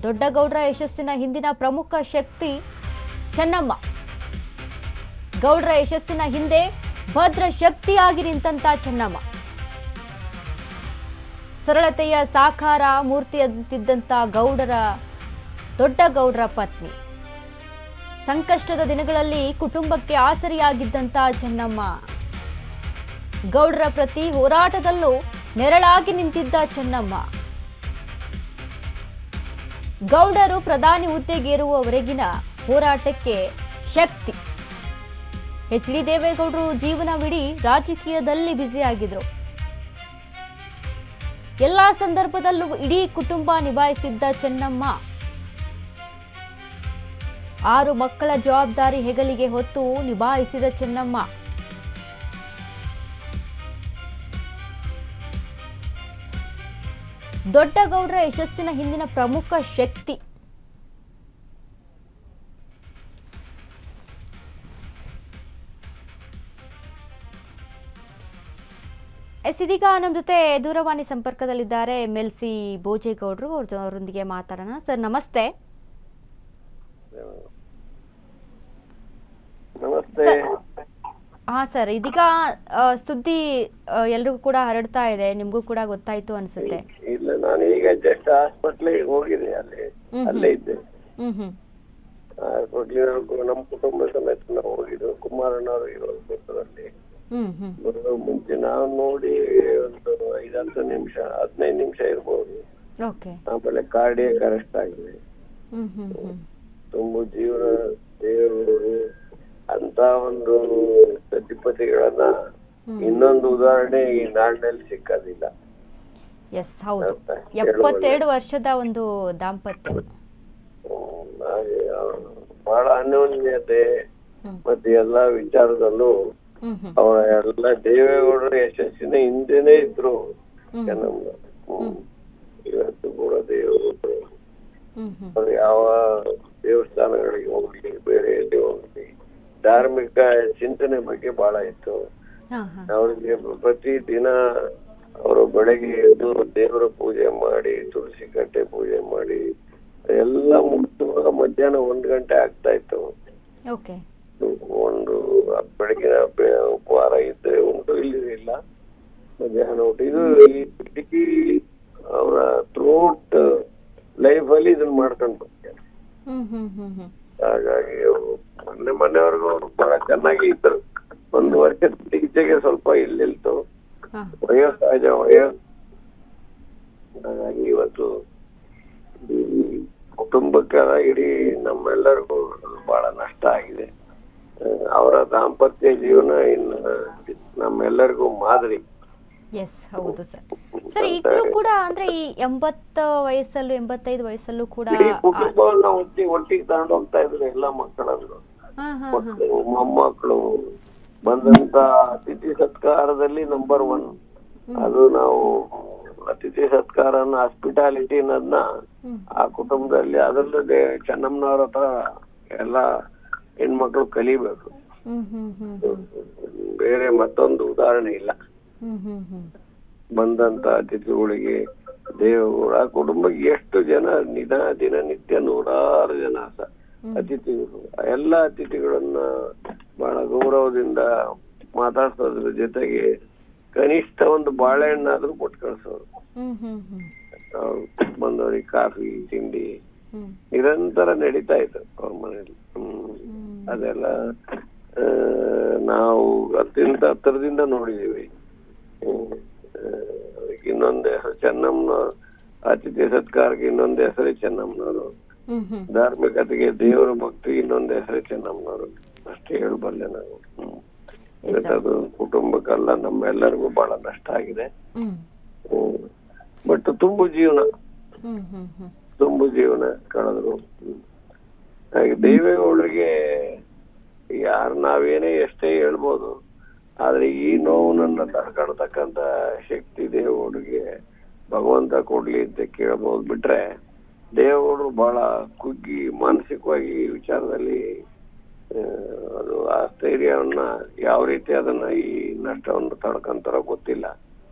ದೊಡ್ಡಗೌಡರ ಯಶಸ್ಸಿನ ಹಿಂದಿನ ಪ್ರಮುಖ ಶಕ್ತಿ ಚೆನ್ನಮ್ಮ. ಗೌಡರ ಯಶಸ್ಸಿನ ಹಿಂದೆ ಭದ್ರ ಶಕ್ತಿಯಾಗಿ ನಿಂತಂತ ಚೆನ್ನಮ್ಮ. ಸರಳತೆಯ ಸಾಕಾರ ಮೂರ್ತಿಯಂತಿದ್ದಂತ ದೊಡ್ಡಗೌಡರ ಪತ್ನಿ. ಸಂಕಷ್ಟದ ದಿನಗಳಲ್ಲಿ ಕುಟುಂಬಕ್ಕೆ ಆಸರಿಯಾಗಿದ್ದಂತ ಚೆನ್ನಮ್ಮ. ಗೌಡರ ಪ್ರತಿ ಹೋರಾಟದಲ್ಲೂ ನೆರಳಾಗಿ ನಿಂತಿದ್ದ ಚೆನ್ನಮ್ಮ. ಗೌಡರು ಪ್ರಧಾನಿ ಹುದ್ದೆಗೇರುವವರೆಗಿನ ಹೋರಾಟಕ್ಕೆ ಶಕ್ತಿ. ಎಚ್.ಡಿ. ದೇವೇಗೌಡರು ಜೀವನವಿಡೀ ರಾಜಕೀಯದಲ್ಲಿ ಬ್ಯುಸಿಯಾಗಿದ್ರು. ಎಲ್ಲಾ ಸಂದರ್ಭದಲ್ಲೂ ಇಡೀ ಕುಟುಂಬ ನಿಭಾಯಿಸಿದ್ದ ಚೆನ್ನಮ್ಮ. 6 ಮಕ್ಕಳ ಜವಾಬ್ದಾರಿ ಹೆಗಲಿಗೆ ಹೊತ್ತು ನಿಭಾಯಿಸಿದ ಚೆನ್ನಮ್ಮ. ದೊಡ್ಡಗೌಡರ ಯಶಸ್ಸಿನ ಹಿಂದಿನ ಪ್ರಮುಖ ಶಕ್ತಿ. ಇದೀಗ ನಮ್ಮ ಜೊತೆ ದೂರವಾಣಿ ಸಂಪರ್ಕದಲ್ಲಿದ್ದಾರೆ ಎಂ.ಎಲ್.ಸಿ. ಬೋಜೇಗೌಡರು. ಅವರೊಂದಿಗೆ ಮಾತಾಡೋಣ. ಸರ್ ನಮಸ್ತೆ. ಹಾ ಸರ್, ಇದೀಗ ಸುದ್ದಿ ಎಲ್ರಿಗೂ ಕೂಡ ಹರಡ್ತಾ ಇದೆ, ನಿಮ್ಗೂ ಕೂಡ ಗೊತ್ತಾಯ್ತು ಅನ್ಸುತ್ತೆ. ಇಲ್ಲ, ನಾನು ಈಗ ಜಸ್ಟ್ ಹಾಸ್ಪಿಟ್ಲಿಗೆ ಹೋಗಿದೆ, ಅಲ್ಲೇ ಇದ್ದೆ. ನಮ್ಮ ಕುಟುಂಬ ಸಮೇತ ನಾವು ಹೋಗಿದ್ದು. ಕುಮಾರಣ್ಣವರು ಇರೋದು ಬೆಟ್ಟದಲ್ಲಿ. ಬರೋ ಮುಂಚೆ ನಾವು ನೋಡಿ ಒಂದು 5-10 ನಿಮಿಷ 15 ನಿಮಿಷ ಇರ್ಬೋದು. ಆಮೇಲೆ ಕಾರ್ಡಿಯಾಕ್ ಅರೆಸ್ಟ್ ಆಗಿದೆ. ತುಂಬ ಜೀವನ ದೇವರು ಅಂತ ಒಂದು ಸತಿಪತಿಗಳನ್ನ ಇನ್ನೊಂದು ಉದಾಹರಣೆ ಈ ನಾಡಿನಲ್ಲಿ ಸಿಕ್ಕೋದಿಲ್ಲ. ಎಸ್ ಹೌದು, 72 ವರ್ಷದ ಒಂದು ದಾಂಪತ್ಯ. ಬಹಳ ಅನ್ಯೋನ್ಯತೆ ಮತ್ತೆ ಎಲ್ಲಾ ವಿಚಾರದಲ್ಲೂ ಅವರ ಎಲ್ಲ ದೇವೇಗೌಡರ ಯಶಸ್ಸಿನ ಹಿಂದೆನೆ ಇದ್ರು ಚೆನ್ನಮ್ಮ. ಇವತ್ತು ಕೂಡ ದೇವರು ಯಾವ ದೇವಸ್ಥಾನಗಳಿಗೆ ಹೋಗ್ಲಿ, ಬೇರೆ ಎಲ್ಲಿ ಹೋಗ್ಲಿ, ಧಾರ್ಮಿಕ ಚಿಂತನೆ ಬಗ್ಗೆ ಬಹಳ ಇತ್ತು ಅವ್ರಿಗೆ. ಪ್ರತಿ ದಿನ ಅವರು ಬೆಳಗ್ಗೆ ಎದ್ದು ದೇವರ ಪೂಜೆ ಮಾಡಿ, ತುಳಸಿ ಕಟ್ಟೆ ಪೂಜೆ ಮಾಡಿ ಎಲ್ಲ ಮುಗಿಸುವಾಗ ಮಧ್ಯಾಹ್ನ 1 ಗಂಟೆ ಆಗ್ತಾ ಇತ್ತು. ಒಂದು ಬೆಳಗಿನ ಉಪಹಾರ ಇದ್ರೆ ಉಂಟು, ಇಲ್ಲ ಮಧ್ಯಾಹ್ನ ಊಟ. ಇದು ಇಡೀ ಅವರ ಥ್ರೂಟ್ ಲೈಫ್ ಅಲ್ಲಿ ಇದನ್ನ ಮಾಡ್ಕೊಂಡು ಬರ್ತಾರೆ. ಹಾಗಾಗಿ ಮನೆಯವ್ರಿಗೂ ಬಹಳ ಚೆನ್ನಾಗಿ ಇದ್ರು. 1 ವರ್ಷದ ಈಚೆಗೆ ಸ್ವಲ್ಪ ಇಲ್ಲಿಲ್ತು, ವಯಸ್ಸಾದ ಹಾಗಾಗಿ ಇವತ್ತು ಈ ಕುಟುಂಬಕ್ಕೆ ಇಡೀ ನಮ್ಮೆಲ್ಲರಿಗೂ ಬಹಳ ನಷ್ಟ ಆಗಿದೆ. ಅವರ ದಾಂಪತ್ಯ ಜೀವನ ಇನ್ನು ನಮ್ಮೆಲ್ಲರಿಗೂ ಮಾದರಿ. ಎಸ್ ಹೌದು ಸರ್. ಸರ್ ಈಗಲೂ ಕೂಡ ಅಂದ್ರೆ ಈ 80 ವಯಸ್ಸಲ್ಲೂ 85 ವಯಸ್ಸಲ್ಲೂ ಕೂಡ ಕುಟುಂಬವನ್ನ ಒಟ್ಟಿಗೆ ತಗೊಂಡು ಹೋಗ್ತಾ ಇದ್ರು. ಎಲ್ಲ ಮಕ್ಕಳನ್ನು, ಮೊಮ್ಮಕ್ಕಳು ಬಂದಂತ ಅತಿಥಿ ಸತ್ಕಾರದಲ್ಲಿ ನಂಬರ್ 1 ಅದು. ನಾವು ಅತಿಥಿ ಸತ್ಕಾರನ ಹಾಸ್ಪಿಟಾಲಿಟಿ ಅನ್ನೋದನ್ನ ಆ ಕುಟುಂಬದಲ್ಲಿ, ಅದರಲ್ಲೂ ಚೆನ್ನಮ್ಮನವ್ರ ಹತ್ರ ಎಲ್ಲ ಹೆಣ್ಮಕ್ಳು ಕಲಿಬೇಕು. ಬೇರೆ ಮತ್ತೊಂದು ಉದಾಹರಣೆ ಇಲ್ಲ. ಬಂದಂತ ಅತಿಥಿಗಳಿಗೆ ದೇವಗೌಡ ಕುಟುಂಬಕ್ಕೆ ಎಷ್ಟು ಜನ ದಿನನಿತ್ಯ 100 ಜನ ಅತಿಥಿಗಳು. ಎಲ್ಲ ಅತಿಥಿಗಳನ್ನ ಬಹಳ ಗೌರವದಿಂದ ಮಾತಾಡ್ಸೋದ್ರ ಜೊತೆಗೆ ಕನಿಷ್ಠ ಒಂದು ಬಾಳೆಹಣ್ಣಾದ್ರೂ ಕೊಟ್ಟು ಕಳ್ಸೋರು. ಬಂದವ್ರಿಗೆ ಕಾಫಿ ತಿಂಡಿ ನಿರಂತರ ನಡೀತಾ ಇತ್ತು ಅವ್ರ ಮನೆಯಲ್ಲಿ. ಅದೆಲ್ಲ ನಾವು ಅತ್ಯಂತ ಹತ್ತಿರದಿಂದ ನೋಡಿದೀವಿ. ಇನ್ನೊಂದು ಹೆಸರು ಚೆನ್ನಮ್ಮನವರು, ಅತಿಥಿ ಸತ್ಕಾರಕ್ಕೆ ಇನ್ನೊಂದು ಹೆಸರೇ ಚೆನ್ನಮ್ಮನವರು, ಧಾರ್ಮಿಕತೆಗೆ ದೇವರ ಭಕ್ತಿ ಇನ್ನೊಂದು ಹೆಸರೇ ಚೆನ್ನಮ್ಮನವರು. ಅಷ್ಟೇ ಹೇಳಬಲ್ಲೆ ನಾವು. ಅದು ಕುಟುಂಬಕ್ಕೆಲ್ಲ ನಮ್ಮೆಲ್ಲರಿಗೂ ಬಹಳ ನಷ್ಟ ಆಗಿದೆ. ಬಟ್ ತುಂಬು ಜೀವನ ಕಳೆದ್ರು. ಹಾಗೆ ದೇವೇಗೌಡರಿಗೆ ನಾವೇನೇ ಎಷ್ಟೇ ಹೇಳ್ಬೋದು, ಆದ್ರೆ ಈ ನೋವನ್ನ ತಡ್ಕೊಳ್ತಕ್ಕಂತ ಶಕ್ತಿ ದೇವೇಗೌಡರಿಗೆ ಭಗವಂತ ಕೊಡ್ಲಿ ಅಂತ ಕೇಳ್ಬೋದು. ಬಿಟ್ರೆ ದೇವೇಗೌಡರು ಬಹಳ ಕುಗ್ಗಿ ಮಾನಸಿಕವಾಗಿ ಈ ವಿಚಾರದಲ್ಲಿ ಅದು ಆ ಸ್ಥೈರ್ಯವನ್ನ ಯಾವ ರೀತಿ ಅದನ್ನ ಈ ನಷ್ಟವನ್ನು ತಡ್ಕೊಂತಾರೋ ಗೊತ್ತಿಲ್ಲ.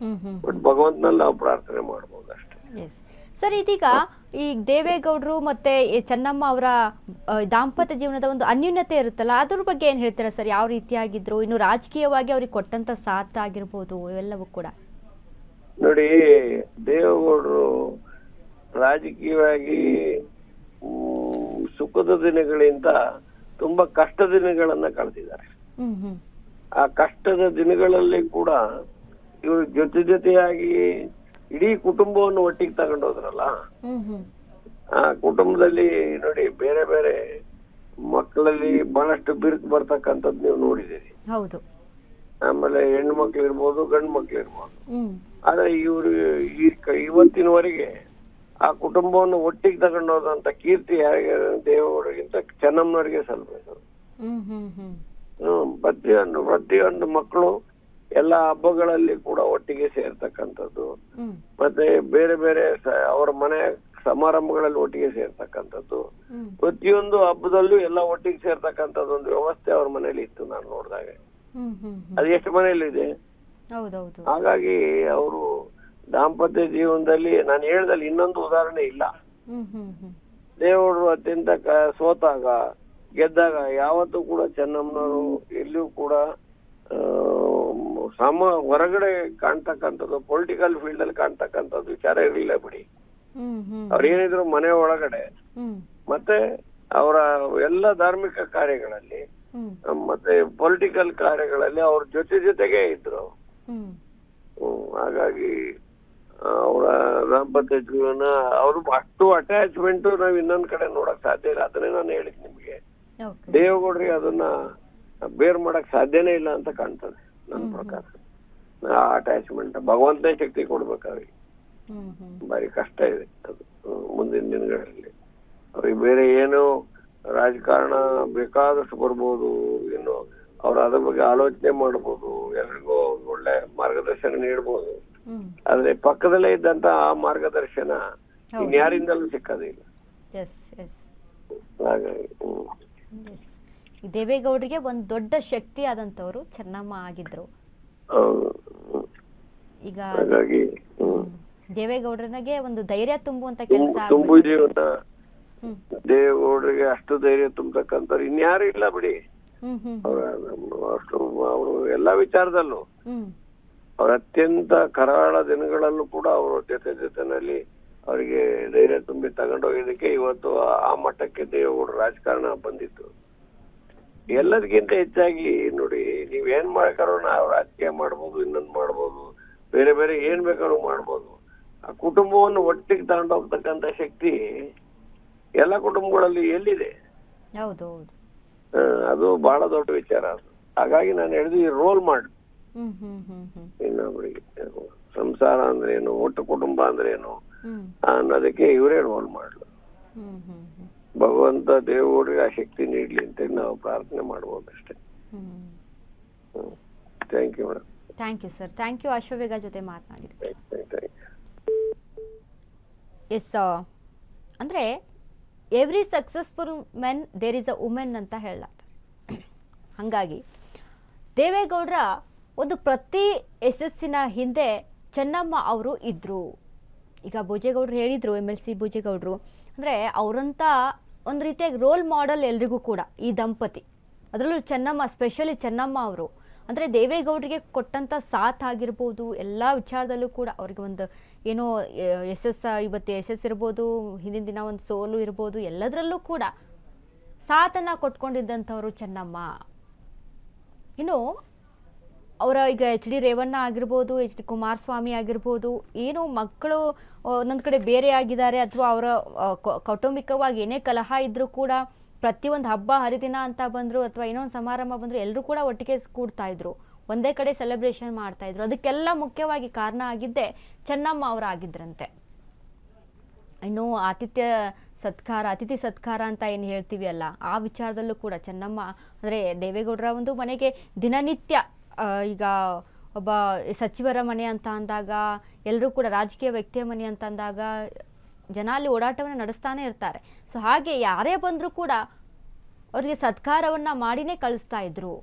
ಬಟ್ ಭಗವಂತನಲ್ಲಿ ನಾವು ಪ್ರಾರ್ಥನೆ ಮಾಡ್ಬೋದು ಅಷ್ಟೇ. ಎಸ್ ಸರ್, ಇದೀಗ ಈ ದೇವೇಗೌಡರು ಮತ್ತೆ ಈ ಚೆನ್ನಮ್ಮ ಅವರ ದಾಂಪತ್ಯ ಜೀವನದ ಒಂದು ಅನ್ಯೂನ್ಯತೆ ಇರುತ್ತಲ್ಲ, ಅದ್ರ ಬಗ್ಗೆ ಏನು ಹೇಳ್ತೀರಾ ಸರ್? ಯಾವ ರೀತಿಯಾಗಿದ್ರು, ಇನ್ನು ರಾಜಕೀಯವಾಗಿ ಅವ್ರಿಗೆ ಕೊಟ್ಟಂತ ಸಾಥ್ ಆಗಿರ್ಬೋದು ಇವೆಲ್ಲವೂ ಕೂಡ. ನೋಡಿ, ದೇವೇಗೌಡರು ರಾಜಕೀಯವಾಗಿ ಸುಖದ ದಿನಗಳಿಂದ ತುಂಬಾ ಕಷ್ಟದ ದಿನಗಳನ್ನ ಕಳೆದಿದ್ದಾರೆ. ಆ ಕಷ್ಟದ ದಿನಗಳಲ್ಲಿ ಕೂಡ ಇವರು ಜೊತೆಯಾಗಿ ಇಡೀ ಕುಟುಂಬವನ್ನು ಒಟ್ಟಿಗೆ ತಗೊಂಡೋದ್ರಲ್ಲ. ಆ ಕುಟುಂಬದಲ್ಲಿ ನೋಡಿ, ಬೇರೆ ಬೇರೆ ಮಕ್ಕಳಲ್ಲಿ ಬಹಳಷ್ಟು ಬಿರುಕು ಬರ್ತಕ್ಕಂಥದ್ದು ನೀವು ನೋಡಿದ್ದೀರಿ. ಹೌದು. ಆಮೇಲೆ ಹೆಣ್ಣು ಮಕ್ಳು ಇರ್ಬೋದು, ಗಂಡು ಮಕ್ಳು ಇರ್ಬೋದು. ಆದ್ರೆ ಇವರು ಇವತ್ತಿನವರೆಗೆ ಆ ಕುಟುಂಬವನ್ನು ಒಟ್ಟಿಗೆ ತಗೊಂಡೋದಂತ ಕೀರ್ತಿ ಯಾರಿಗೆ? ದೇವೇಗೌಡರಿಗಿಂತ ಚೆನ್ನಮ್ಮನವರಿಗೆ ಸಲ್ಲಬೇಕು. ಪ್ರತಿಯೊಂದು ಮಕ್ಕಳು ಎಲ್ಲ ಹಬ್ಬಗಳಲ್ಲಿ ಕೂಡ ಒಟ್ಟಿಗೆ ಸೇರ್ತಕ್ಕಂಥದ್ದು, ಮತ್ತೆ ಬೇರೆ ಬೇರೆ ಅವರ ಮನೆ ಸಮಾರಂಭಗಳಲ್ಲಿ ಒಟ್ಟಿಗೆ ಸೇರ್ತಕ್ಕಂಥದ್ದು, ಪ್ರತಿಯೊಂದು ಹಬ್ಬದಲ್ಲೂ ಎಲ್ಲ ಒಟ್ಟಿಗೆ ಸೇರ್ತಕ್ಕಂಥದ್ದು ಒಂದು ವ್ಯವಸ್ಥೆ ಅವ್ರ ಮನೇಲಿ ಇತ್ತು ನಾನು ನೋಡಿದಾಗ. ಅದು ಎಷ್ಟು ಮನೆಯಲ್ಲಿ ಇದೆ. ಹಾಗಾಗಿ ಅವರು ದಾಂಪತ್ಯ ಜೀವನದಲ್ಲಿ ನಾನು ಹೇಳ್ದಲ್ಲಿ ಇನ್ನೊಂದು ಉದಾಹರಣೆ ಇಲ್ಲ. ದೇವೇಗೌಡರು ಅತ್ಯಂತ ಸೋತಾಗ ಗೆದ್ದಾಗ ಯಾವತ್ತೂ ಕೂಡ ಚೆನ್ನಮ್ಮನವರು ಎಲ್ಲಿಯೂ ಕೂಡ ಹೊರಗಡೆ ಕಾಣ್ತಕ್ಕಂಥದ್ದು, ಪೊಲಿಟಿಕಲ್ ಫೀಲ್ಡ್ ಅಲ್ಲಿ ಕಾಣ್ತಕ್ಕಂಥದ್ದು ವಿಚಾರ ಇರಲಿಲ್ಲ ಬಿಡಿ. ಅವ್ರು ಏನಿದ್ರು ಮನೆ ಒಳಗಡೆ ಮತ್ತೆ ಅವರ ಎಲ್ಲ ಧಾರ್ಮಿಕ ಕಾರ್ಯಗಳಲ್ಲಿ ಮತ್ತೆ ಪೊಲಿಟಿಕಲ್ ಕಾರ್ಯಗಳಲ್ಲಿ ಅವ್ರ ಜೊತೆಗೆ ಇದ್ರು. ಹಾಗಾಗಿ ಅವರ ದಾಂಪತ್ಯ ಜೀವನ, ಅವ್ರು ಅಷ್ಟು ಅಟ್ಯಾಚ್ಮೆಂಟ್ ನಾವ್ ಇನ್ನೊಂದ್ ಕಡೆ ನೋಡಕ್ ಸಾಧ್ಯ ಇಲ್ಲ. ಅದನ್ನೇ ನಾನು ಹೇಳಿದ್ ನಿಮ್ಗೆ. ದೇವೇಗೌಡರಿಗೆ ಅದನ್ನ ಬೇರ್ ಮಾಡಕ್ ಸಾಧ್ಯನೇ ಇಲ್ಲ ಅಂತ ಕಾಣ್ತದೆ ನನ್ನ ಪ್ರಕಾರ. ಆ ಅಟ್ಯಾಚ್ಮೆಂಟ್ ಭಗವಂತನೇ ಶಕ್ತಿ ಕೊಡ್ಬೇಕಾಗಿ ಬಾರಿ ಕಷ್ಟ ಇದೆ ಅದು ಮುಂದಿನ ದಿನಗಳಲ್ಲಿ. ಅವ್ರಿಗೆ ಬೇರೆ ಏನು ರಾಜಕಾರಣ ಬೇಕಾದಷ್ಟು ಬರ್ಬೋದು, ಇನ್ನು ಅವ್ರು ಅದ್ರ ಬಗ್ಗೆ ಆಲೋಚನೆ ಮಾಡ್ಬೋದು, ಎಲ್ರಿಗೂ ಒಳ್ಳೆ ಮಾರ್ಗದರ್ಶನ ನೀಡ್ಬೋದು. ಆದ್ರೆ ಪಕ್ಕದಲ್ಲೇ ಇದ್ದಂತ ಆ ಮಾರ್ಗದರ್ಶನ ಇನ್ಯಾರಿಂದಲೂ ಸಿಕ್ಕದಿಲ್ಲ. ಹಾಗಾಗಿ ದೇವೇಗೌಡರಿಗೆ ಒಂದು ದೊಡ್ಡ ಶಕ್ತಿ ಆದಂತವ್ರು ಚೆನ್ನಮ್ಮ ಆಗಿದ್ರು. ಈಗ ದೇವೇಗೌಡರಿಗೆ ಒಂದು ಧೈರ್ಯ ತುಂಬುವಂತ ಕೆಲಸ. ತುಂಬು ಜೀವನ ದೇವೇಗೌಡರಿಗೆ ಅಷ್ಟು ಧೈರ್ಯ ತುಂಬತಕ್ಕಂಥವ್ರು ಇನ್ಯಾರು ಇಲ್ಲ ಬಿಡಿ. ಅಷ್ಟು ಅವರು ಎಲ್ಲಾ ವಿಚಾರದಲ್ಲೂ ಅವ್ರ ಅತ್ಯಂತ ಕರಾಳ ದಿನಗಳಲ್ಲೂ ಕೂಡ ಅವರು ಜೊತೆನಲ್ಲಿ ಅವರಿಗೆ ಧೈರ್ಯ ತುಂಬಿ ತಗೊಂಡೋಗಿದ್ದಕ್ಕೆ ಇವತ್ತು ಆ ಮಟ್ಟಕ್ಕೆ ದೇವೇಗೌಡರು ರಾಜಕಾರಣ ಬಂದಿತ್ತು. ಎಲ್ಲದಕ್ಕಿಂತ ಹೆಚ್ಚಾಗಿ ನೋಡಿ, ನೀವೇನ್ ಮಾಡ್ಕಾರೋ ನಾವು ರಾಜಕೀಯ ಮಾಡ್ಬೋದು, ಇನ್ನೊಂದು ಮಾಡ್ಬೋದು, ಬೇರೆ ಬೇರೆ ಏನ್ ಬೇಕಾದ್ರೂ ಮಾಡ್ಬೋದು. ಆ ಕುಟುಂಬವನ್ನು ಒಟ್ಟಿಗೆ ತಗೊಂಡೋಗ್ತಕ್ಕಂತ ಶಕ್ತಿ ಎಲ್ಲ ಕುಟುಂಬಗಳಲ್ಲಿ ಎಲ್ಲಿದೆ? ಅದು ಬಹಳ ದೊಡ್ಡ ವಿಚಾರ. ಅದು ಹಾಗಾಗಿ ನಾನು ಹೇಳಿದ್ವಿ, ರೋಲ್ ಮಾಡು ಇನ್ನೊಬ್ಬರಿಗೆ. ಸಂಸಾರ ಅಂದ್ರೆ ಏನು, ಒಟ್ಟು ಕುಟುಂಬ ಅಂದ್ರೆ ಏನು ಅನ್ನೋದಕ್ಕೆ ಇವರೇ ರೋಲ್ ಮಾಡ್ಲು. ಭಗವಂತ ದೇವೇಗೌಡರಿಗೆ ಆ ಶಕ್ತಿ ನೀಡ್ಲಿ ಅಂತ ನಾವು ಪ್ರಾರ್ಥನೆ ಮಾಡ್ಬೋದು ಅಷ್ಟೇ. Thank you madam. Thank you sir. Thank you. Ashwavega ಜೊತೆ ಮಾತನಾಡಿದ್ವಿ. ಎಸ್, ಅಂದ್ರೆ every successful men there is a women ಅಂತ ಹೇಳಲಾಗ್ತದೆ. ಹಾಗಾಗಿ ದೇವೇಗೌಡರ ಒಂದು ಪ್ರತಿ ಯಶಸ್ಸಿನ ಹಿಂದೆ ಚೆನ್ನಮ್ಮ ಅವರು ಇದ್ರು. ಈಗ ಭೋಜೇಗೌಡರು ಹೇಳಿದ್ರು, MLC ಭೋಜೇಗೌಡರು, ಅಂದರೆ ಅವರಂಥ ಒಂದು ರೀತಿಯಾಗಿ ರೋಲ್ ಮಾಡೆಲ್ ಎಲ್ರಿಗೂ ಕೂಡ ಈ ದಂಪತಿ. ಅದರಲ್ಲೂ ಚೆನ್ನಮ್ಮ, ಸ್ಪೆಷಲಿ ಚೆನ್ನಮ್ಮ ಅವರು ಅಂದರೆ ದೇವೇಗೌಡರಿಗೆ ಕೊಟ್ಟಂಥ ಸಾಥ್ ಆಗಿರ್ಬೋದು, ಎಲ್ಲ ವಿಚಾರದಲ್ಲೂ ಕೂಡ ಅವ್ರಿಗೆ ಒಂದು ಏನೋ ಇವತ್ತು ಯಶಸ್ಸಿರ್ಬೋದು, ಹಿಂದಿನ ದಿನ ಒಂದು ಸೋಲು ಇರ್ಬೋದು, ಎಲ್ಲದರಲ್ಲೂ ಕೂಡ ಸಾಥನ್ನು ಕೊಟ್ಕೊಂಡಿದ್ದಂಥವ್ರು ಚೆನ್ನಮ್ಮ. ಇನ್ನು ಅವರ ಈಗ HD ರೇವಣ್ಣ ಆಗಿರ್ಬೋದು, HD ಕುಮಾರಸ್ವಾಮಿ ಆಗಿರ್ಬೋದು, ಏನು ಮಕ್ಕಳು ಒಂದೊಂದು ಕಡೆ ಬೇರೆ ಆಗಿದ್ದಾರೆ ಅಥವಾ ಅವರ ಕೌಟುಂಬಿಕವಾಗಿ ಏನೇ ಕಲಹ ಇದ್ದರೂ ಕೂಡ ಪ್ರತಿಯೊಂದು ಹಬ್ಬ ಹರಿದಿನ ಅಂತ ಬಂದರು ಅಥವಾ ಏನೋ ಒಂದು ಸಮಾರಂಭ ಬಂದರು ಎಲ್ಲರೂ ಕೂಡ ಒಟ್ಟಿಗೆ ಕೂಡ್ತಾ ಇದ್ರು, ಒಂದೇ ಕಡೆ ಸೆಲೆಬ್ರೇಷನ್ ಮಾಡ್ತಾ ಇದ್ರು. ಅದಕ್ಕೆಲ್ಲ ಮುಖ್ಯವಾಗಿ ಕಾರಣ ಆಗಿದ್ದೇ ಚೆನ್ನಮ್ಮ ಅವರಾಗಿದ್ರಂತೆ. ಇನ್ನು ಅತಿಥಿ ಸತ್ಕಾರ ಅಂತ ಏನು ಹೇಳ್ತೀವಿ ಅಲ್ಲ, ಆ ವಿಚಾರದಲ್ಲೂ ಕೂಡ ಚೆನ್ನಮ್ಮ ಅಂದರೆ ದೇವೇಗೌಡರ ಒಂದು ಮನೆಗೆ ದಿನನಿತ್ಯ ಈಗ ಒಬ್ಬ ಸಚಿವರ ಮನೆ ಅಂತ ಅಂದಾಗ, ಎಲ್ಲರೂ ಕೂಡ ರಾಜಕೀಯ ವ್ಯಕ್ತಿಯ ಮನೆ ಅಂತ ಅಂದಾಗ ಜನ ಅಲ್ಲಿ ಓಡಾಟವನ್ನು ನಡೆಸ್ತಾನೆ ಇರ್ತಾರೆ. ಸೊ ಹಾಗೆ ಯಾರೇ ಬಂದರೂ ಕೂಡ ಅವರಿಗೆ ಸತ್ಕಾರವನ್ನು ಮಾಡಿನೇ ಕಳಿಸ್ತಾ ಇದ್ರು.